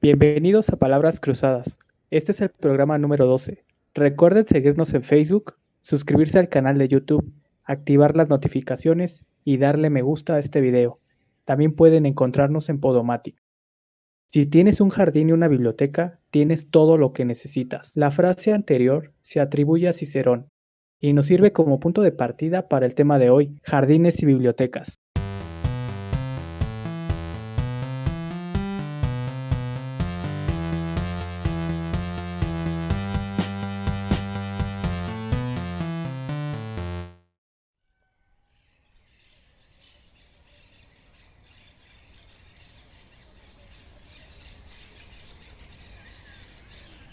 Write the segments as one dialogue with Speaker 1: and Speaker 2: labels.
Speaker 1: Bienvenidos a Palabras Cruzadas. Este es el programa número 12. Recuerden seguirnos en Facebook, suscribirse al canal de YouTube, activar las notificaciones y darle me gusta a este video. También pueden encontrarnos en Podomatic. Si tienes un jardín y una biblioteca, tienes todo lo que necesitas. La frase anterior se atribuye a Cicerón y nos sirve como punto de partida para el tema de hoy, jardines y bibliotecas.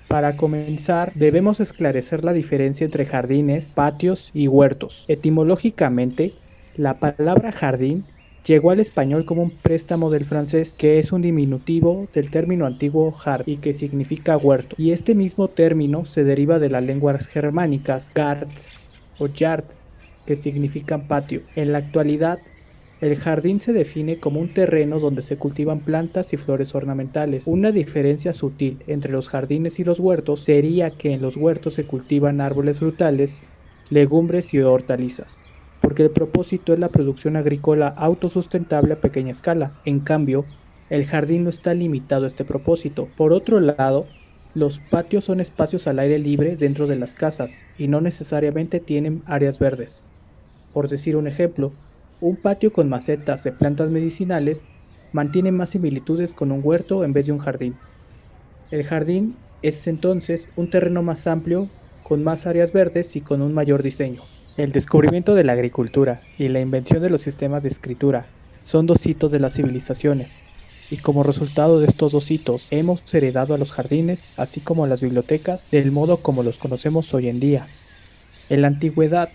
Speaker 1: Para comenzar, debemos esclarecer la diferencia entre jardines, patios y huertos. Etimológicamente, la palabra jardín llegó al español como un préstamo del francés, que es un diminutivo del término antiguo jard y que significa huerto. Y este mismo término se deriva de las lenguas germánicas gard o yard, que significan patio. En la actualidad, el jardín se define como un terreno donde se cultivan plantas y flores ornamentales. Una diferencia sutil entre los jardines y los huertos sería que en los huertos se cultivan árboles frutales, legumbres y hortalizas, porque el propósito es la producción agrícola autosustentable a pequeña escala. En cambio, el jardín no está limitado a este propósito. Por otro lado, los patios son espacios al aire libre dentro de las casas y no necesariamente tienen áreas verdes. Por decir un ejemplo, un patio con macetas de plantas medicinales mantiene más similitudes con un huerto en vez de un jardín. El jardín es entonces un terreno más amplio, con más áreas verdes y con un mayor diseño. El descubrimiento de la agricultura y la invención de los sistemas de escritura son dos hitos de las civilizaciones, y como resultado de estos dos hitos hemos heredado a los jardines, así como a las bibliotecas, del modo como los conocemos hoy en día. En la antigüedad,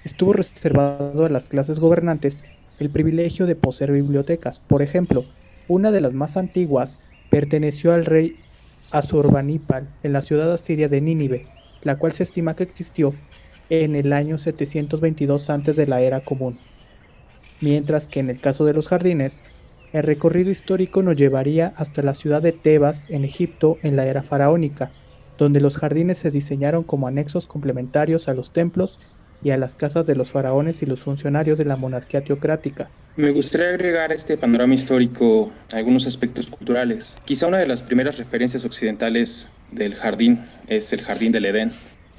Speaker 1: estuvo reservado a las clases gobernantes el privilegio de poseer bibliotecas. Por ejemplo, una de las más antiguas perteneció al rey Asurbanipal en la ciudad asiria de Nínive, la cual se estima que existió en el año 722 antes de la era común. Mientras que en el caso de los jardines, el recorrido histórico nos llevaría hasta la ciudad de Tebas en Egipto en la era faraónica, donde los jardines se diseñaron como anexos complementarios a los templos y a las casas de los faraones y los funcionarios de la monarquía teocrática.
Speaker 2: Me gustaría agregar a este panorama histórico algunos aspectos culturales. Quizá una de las primeras referencias occidentales del jardín es el Jardín del Edén,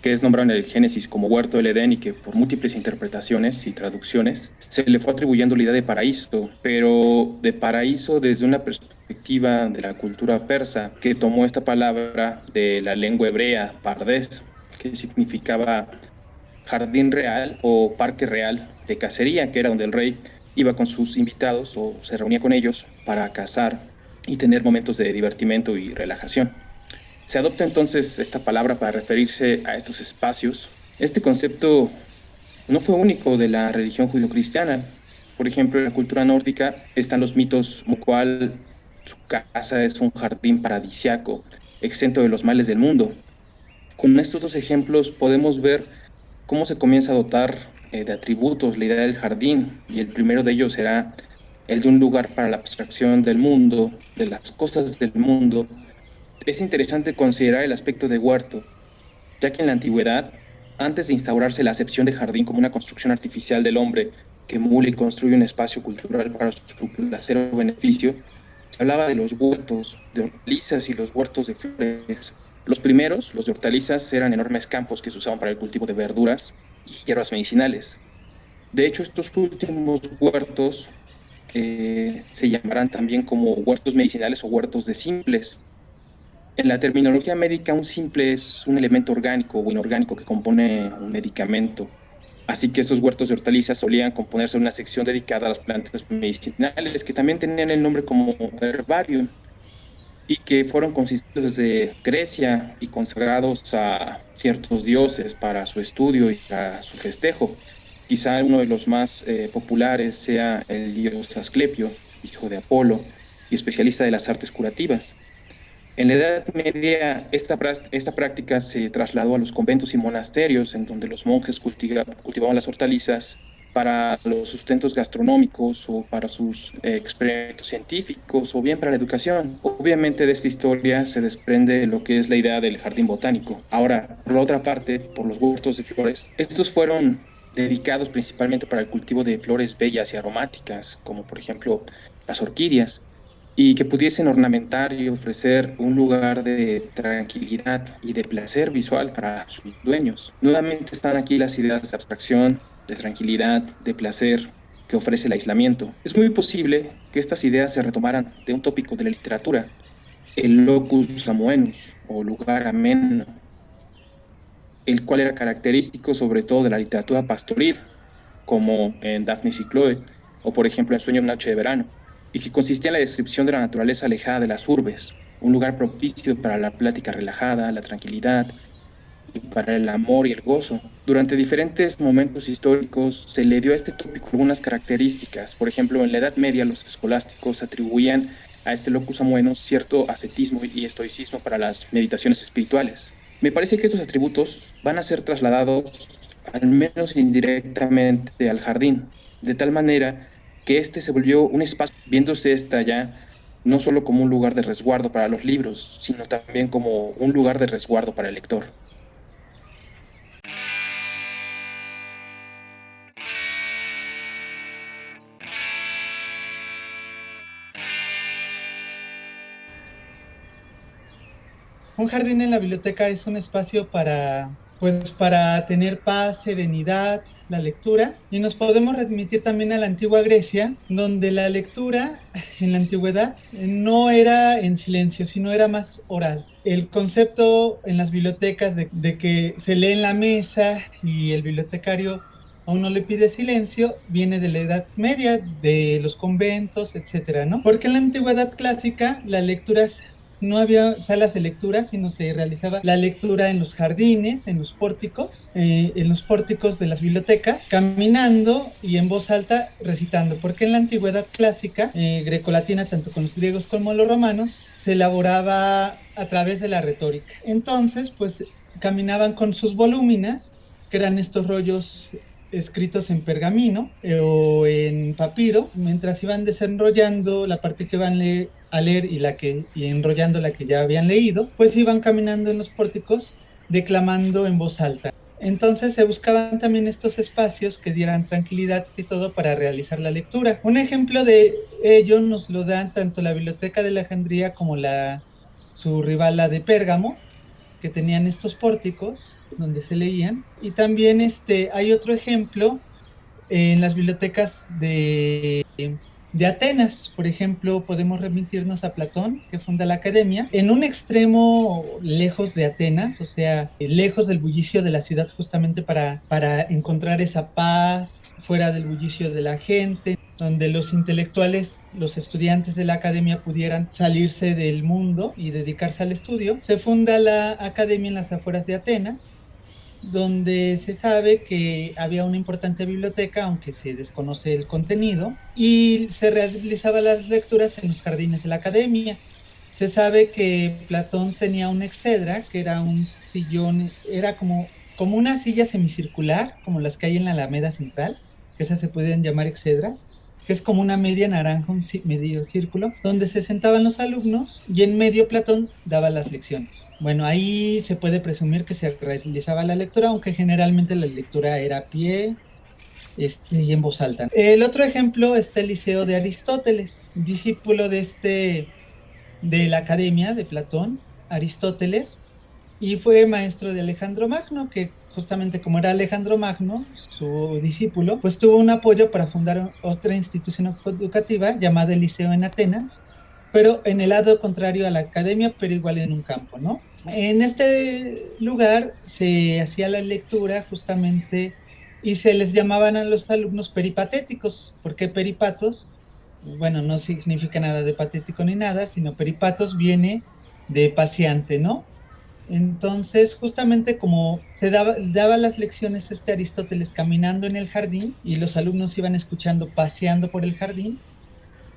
Speaker 2: que es nombrado en el Génesis como Huerto del Edén y que por múltiples interpretaciones y traducciones se le fue atribuyendo la idea de paraíso, pero de paraíso desde una perspectiva de la cultura persa, que tomó esta palabra de la lengua hebrea, pardés, que significaba jardín real o parque real de cacería, que era donde el rey iba con sus invitados o se reunía con ellos para cazar y tener momentos de divertimento y relajación. Se adopta entonces esta palabra para referirse a estos espacios. Este concepto no fue único de la religión judio-cristiana. Por ejemplo, en la cultura nórdica están los mitos como cual su casa es un jardín paradisiaco, exento de los males del mundo. Con estos dos ejemplos podemos ver cómo se comienza a dotar de atributos la idea del jardín, y el primero de ellos será el de un lugar para la abstracción del mundo, de las cosas del mundo. Es interesante considerar el aspecto de huerto, ya que en la antigüedad, antes de instaurarse la acepción de jardín como una construcción artificial del hombre que emula y construye un espacio cultural para su placer o beneficio, se hablaba de los huertos de hortalizas y los huertos de flores. Los primeros, los de hortalizas, eran enormes campos que se usaban para el cultivo de verduras y hierbas medicinales. De hecho, estos últimos huertos se llamarán también como huertos medicinales o huertos de simples. En la terminología médica, un simple es un elemento orgánico o inorgánico que compone un medicamento. Así que esos huertos de hortalizas solían componerse de una sección dedicada a las plantas medicinales, que también tenían el nombre como herbarium, y que fueron constituidos desde Grecia y consagrados a ciertos dioses para su estudio y para su festejo. Quizá uno de los más populares sea el dios Asclepio, hijo de Apolo y especialista de las artes curativas. En la Edad Media, esta práctica se trasladó a los conventos y monasterios, en donde los monjes cultivaban las hortalizas para los sustentos gastronómicos o para sus experimentos científicos o bien para la educación. Obviamente de esta historia se desprende lo que es la idea del jardín botánico. Ahora, por la otra parte, por los huertos de flores, estos fueron dedicados principalmente para el cultivo de flores bellas y aromáticas, como por ejemplo las orquídeas, y que pudiesen ornamentar y ofrecer un lugar de tranquilidad y de placer visual para sus dueños. Nuevamente están aquí las ideas de abstracción, de tranquilidad, de placer que ofrece el aislamiento. Es muy posible que estas ideas se retomaran de un tópico de la literatura, el locus amoenus o lugar ameno, el cual era característico sobre todo de la literatura pastoril, como en Daphnis y Chloe, o por ejemplo en Sueño de una noche de verano, y que consistía en la descripción de la naturaleza alejada de las urbes, un lugar propicio para la plática relajada, la tranquilidad y para el amor y el gozo. Durante diferentes momentos históricos se le dio a este tópico algunas características. Por ejemplo, en la Edad Media los escolásticos atribuían a este locus amoenus cierto ascetismo y estoicismo para las meditaciones espirituales. Me parece que estos atributos van a ser trasladados al menos indirectamente al jardín, de tal manera que este se volvió un espacio, viéndose esta ya no solo como un lugar de resguardo para los libros, sino también como un lugar de resguardo para el lector.
Speaker 3: Un jardín en la biblioteca es un espacio para tener paz, serenidad, la lectura. Y nos podemos remitir también a la antigua Grecia, donde la lectura en la antigüedad no era en silencio, sino era más oral. El concepto en las bibliotecas de que se lee en la mesa y el bibliotecario a uno le pide silencio, viene de la Edad Media, de los conventos, etcétera, ¿no? Porque en la antigüedad clásica la lectura no había salas de lectura, sino se realizaba la lectura en los jardines, en los pórticos de las bibliotecas, caminando y en voz alta recitando, porque en la antigüedad clásica, grecolatina, tanto con los griegos como los romanos, se elaboraba a través de la retórica. Entonces, pues caminaban con sus volúminas, que eran estos rollos escritos en pergamino o en papiro, mientras iban desenrollando la parte que iban a leer y enrollando la que ya habían leído, pues iban caminando en los pórticos declamando en voz alta. Entonces se buscaban también estos espacios que dieran tranquilidad y todo para realizar la lectura. Un ejemplo de ello nos lo dan tanto la Biblioteca de Alejandría como su rival, la de Pérgamo, que tenían estos pórticos donde se leían. Y también hay otro ejemplo en las bibliotecas de Atenas. Por ejemplo, podemos remitirnos a Platón, que funda la academia, en un extremo lejos de Atenas, o sea, lejos del bullicio de la ciudad, justamente para encontrar esa paz, fuera del bullicio de la gente, donde los intelectuales, los estudiantes de la academia pudieran salirse del mundo y dedicarse al estudio. Se funda la academia en las afueras de Atenas, donde se sabe que había una importante biblioteca, aunque se desconoce el contenido, y se realizaban las lecturas en los jardines de la academia. Se sabe que Platón tenía una exedra, que era un sillón, era como una silla semicircular, como las que hay en la Alameda Central, que esas se pueden llamar exedras, que es como una media naranja, un medio círculo, donde se sentaban los alumnos y en medio Platón daba las lecciones. Bueno, ahí se puede presumir que se realizaba la lectura, aunque generalmente la lectura era a pie y en voz alta. El otro ejemplo está el Liceo de Aristóteles, discípulo de la Academia de Platón, Aristóteles, y fue maestro de Alejandro Magno, que justamente como era Alejandro Magno, su discípulo, pues tuvo un apoyo para fundar otra institución educativa llamada el Liceo en Atenas, pero en el lado contrario a la academia, pero igual en un campo, ¿no? En este lugar se hacía la lectura justamente y se les llamaban a los alumnos peripatéticos. ¿Por qué peripatos? Bueno, no significa nada de patético ni nada, sino peripatos viene de paseante, ¿no? Entonces, justamente como se daba las lecciones Aristóteles caminando en el jardín y los alumnos iban escuchando paseando por el jardín,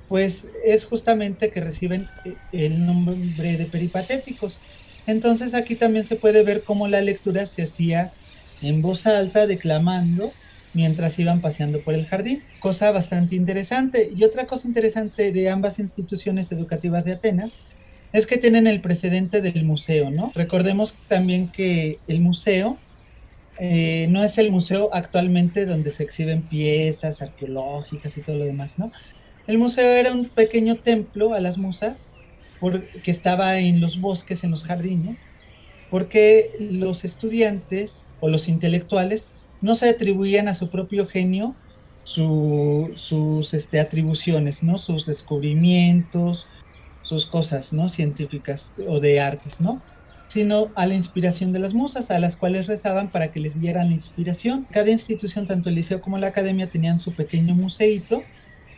Speaker 3: pues es justamente que reciben el nombre de peripatéticos. Entonces aquí también se puede ver cómo la lectura se hacía en voz alta, declamando, mientras iban paseando por el jardín, cosa bastante interesante. Y otra cosa interesante de ambas instituciones educativas de Atenas es que tienen el precedente del museo, ¿no? Recordemos también que el museo no es el museo actualmente donde se exhiben piezas arqueológicas y todo lo demás, ¿no? El museo era un pequeño templo a las musas que estaba en los bosques, en los jardines, porque los estudiantes o los intelectuales no se atribuían a su propio genio sus atribuciones, ¿no? Sus descubrimientos, sus cosas, ¿no? Científicas o de artes, ¿no? Sino a la inspiración de las musas, a las cuales rezaban para que les dieran la inspiración. Cada institución, tanto el liceo como la academia, tenían su pequeño museíto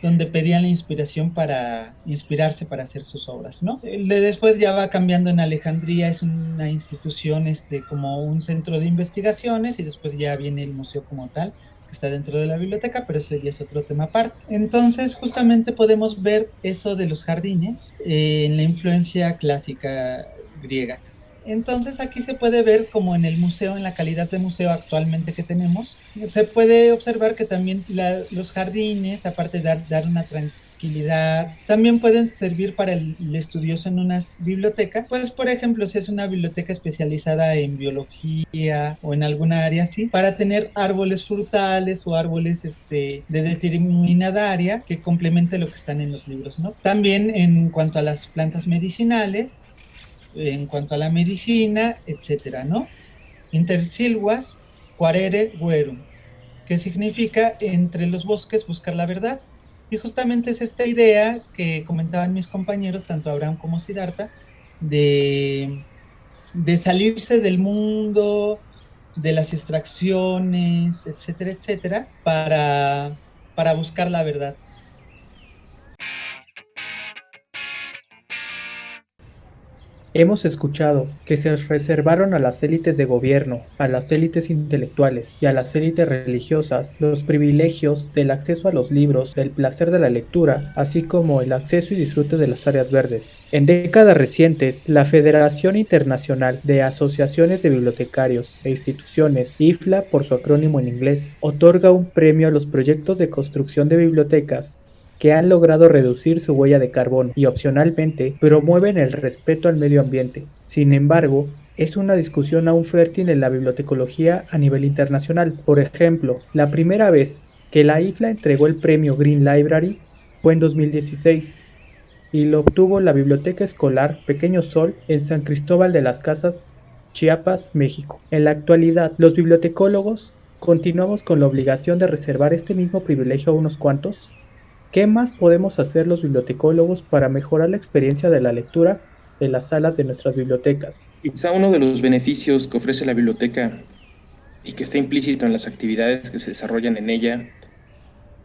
Speaker 3: donde pedían la inspiración para inspirarse para hacer sus obras, ¿no? Después ya va cambiando en Alejandría, es una institución como un centro de investigaciones y después ya viene el museo como tal, que está dentro de la biblioteca, pero eso ya es otro tema aparte. Entonces, justamente podemos ver eso de los jardines en la influencia clásica griega. Entonces aquí se puede ver como en el museo, en la calidad de museo actualmente que tenemos, se puede observar que también los jardines, aparte de dar una tranquilidad, también pueden servir para el estudioso en una biblioteca. Pues, por ejemplo, si es una biblioteca especializada en biología o en alguna área así, para tener árboles frutales o árboles de determinada área que complemente lo que están en los libros, ¿no? También en cuanto a las plantas medicinales, en cuanto a la medicina, etcétera, ¿no? Intersilvas quaerere verum, que significa entre los bosques buscar la verdad. Y justamente es esta idea que comentaban mis compañeros, tanto Abraham como Siddhartha, de, de salirse del mundo, de las distracciones, etcétera, etcétera, para buscar la verdad.
Speaker 1: Hemos escuchado que se reservaron a las élites de gobierno, a las élites intelectuales y a las élites religiosas los privilegios del acceso a los libros, del placer de la lectura, así como el acceso y disfrute de las áreas verdes. En décadas recientes, la Federación Internacional de Asociaciones de Bibliotecarios e Instituciones, IFLA por su acrónimo en inglés, otorga un premio a los proyectos de construcción de bibliotecas que han logrado reducir su huella de carbono y opcionalmente promueven el respeto al medio ambiente. Sin embargo, es una discusión aún fértil en la bibliotecología a nivel internacional. Por ejemplo, la primera vez que la IFLA entregó el premio Green Library fue en 2016 y lo obtuvo la Biblioteca Escolar Pequeño Sol en San Cristóbal de las Casas, Chiapas, México. En la actualidad, los bibliotecólogos continuamos con la obligación de reservar este mismo privilegio a unos cuantos. ¿Qué más podemos hacer los bibliotecólogos para mejorar la experiencia de la lectura en las salas de nuestras bibliotecas?
Speaker 2: Quizá uno de los beneficios que ofrece la biblioteca y que está implícito en las actividades que se desarrollan en ella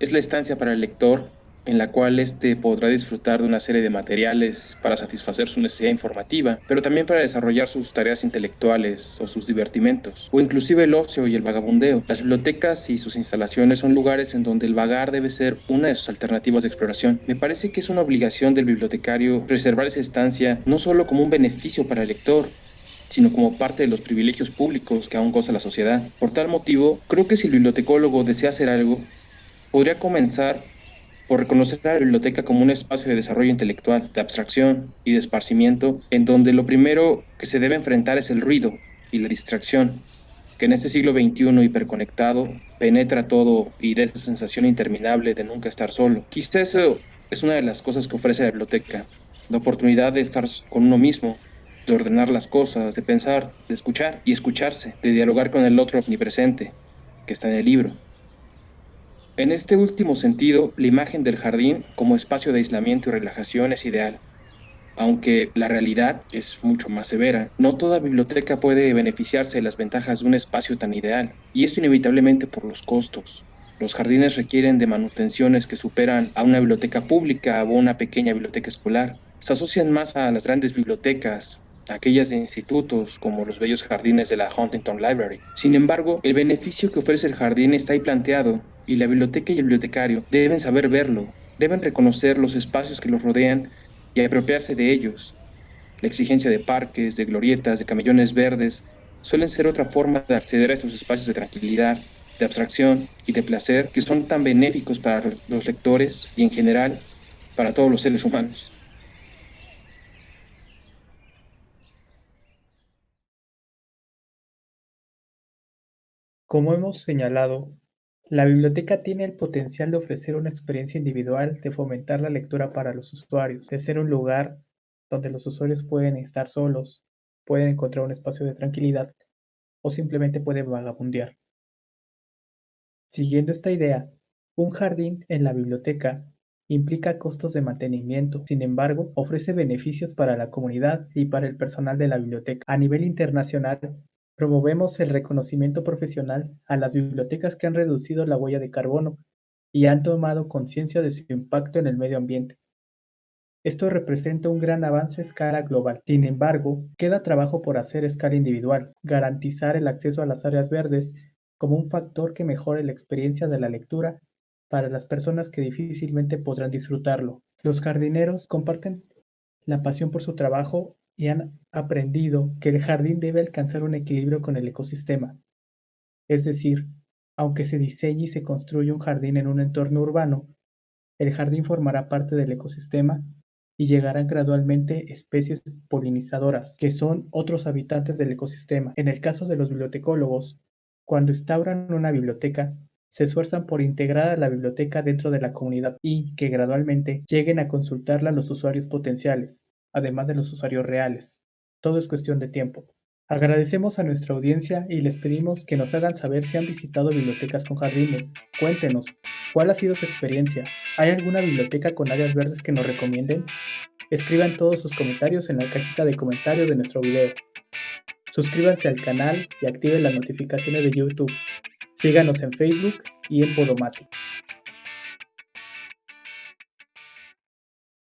Speaker 2: es la estancia para el lector, en la cual éste podrá disfrutar de una serie de materiales para satisfacer su necesidad informativa, pero también para desarrollar sus tareas intelectuales o sus divertimentos, o inclusive el ocio y el vagabundeo. Las bibliotecas y sus instalaciones son lugares en donde el vagar debe ser una de sus alternativas de exploración. Me parece que es una obligación del bibliotecario reservar esa estancia no solo como un beneficio para el lector, sino como parte de los privilegios públicos que aún goza la sociedad. Por tal motivo, creo que si el bibliotecólogo desea hacer algo, podría comenzar por reconocer a la biblioteca como un espacio de desarrollo intelectual, de abstracción y de esparcimiento, en donde lo primero que se debe enfrentar es el ruido y la distracción, que en este siglo XXI hiperconectado penetra todo y da esa sensación interminable de nunca estar solo. Quizá eso es una de las cosas que ofrece la biblioteca, la oportunidad de estar con uno mismo, de ordenar las cosas, de pensar, de escuchar y escucharse, de dialogar con el otro omnipresente que está en el libro. En este último sentido, la imagen del jardín como espacio de aislamiento y relajación es ideal, aunque la realidad es mucho más severa. No toda biblioteca puede beneficiarse de las ventajas de un espacio tan ideal, y esto inevitablemente por los costos. Los jardines requieren de manutenciones que superan a una biblioteca pública o una pequeña biblioteca escolar. Se asocian más a las grandes bibliotecas, aquellas de institutos como los bellos jardines de la Huntington Library. Sin embargo, el beneficio que ofrece el jardín está ahí planteado, y la biblioteca y el bibliotecario deben saber verlo, deben reconocer los espacios que los rodean y apropiarse de ellos. La exigencia de parques, de glorietas, de camellones verdes, suelen ser otra forma de acceder a estos espacios de tranquilidad, de abstracción y de placer que son tan benéficos para los lectores y en general para todos los seres humanos.
Speaker 1: Como hemos señalado, la biblioteca tiene el potencial de ofrecer una experiencia individual, de fomentar la lectura para los usuarios, de ser un lugar donde los usuarios pueden estar solos, pueden encontrar un espacio de tranquilidad o simplemente pueden vagabundear. Siguiendo esta idea, un jardín en la biblioteca implica costos de mantenimiento, sin embargo, ofrece beneficios para la comunidad y para el personal de la biblioteca. A nivel internacional, promovemos el reconocimiento profesional a las bibliotecas que han reducido la huella de carbono y han tomado conciencia de su impacto en el medio ambiente. Esto representa un gran avance a escala global. Sin embargo, queda trabajo por hacer a escala individual, garantizar el acceso a las áreas verdes como un factor que mejore la experiencia de la lectura para las personas que difícilmente podrán disfrutarlo. Los jardineros comparten la pasión por su trabajo y han aprendido que el jardín debe alcanzar un equilibrio con el ecosistema. Es decir, aunque se diseñe y se construya un jardín en un entorno urbano, el jardín formará parte del ecosistema y llegarán gradualmente especies polinizadoras, que son otros habitantes del ecosistema. En el caso de los bibliotecólogos, cuando instauran una biblioteca, se esfuerzan por integrar a la biblioteca dentro de la comunidad y que gradualmente lleguen a consultarla los usuarios potenciales, además de los usuarios reales. Todo es cuestión de tiempo. Agradecemos a nuestra audiencia y les pedimos que nos hagan saber si han visitado bibliotecas con jardines. Cuéntenos, ¿cuál ha sido su experiencia? ¿Hay alguna biblioteca con áreas verdes que nos recomienden? Escriban todos sus comentarios en la cajita de comentarios de nuestro video. Suscríbanse al canal y activen las notificaciones de YouTube. Síganos en Facebook y en Podomatic.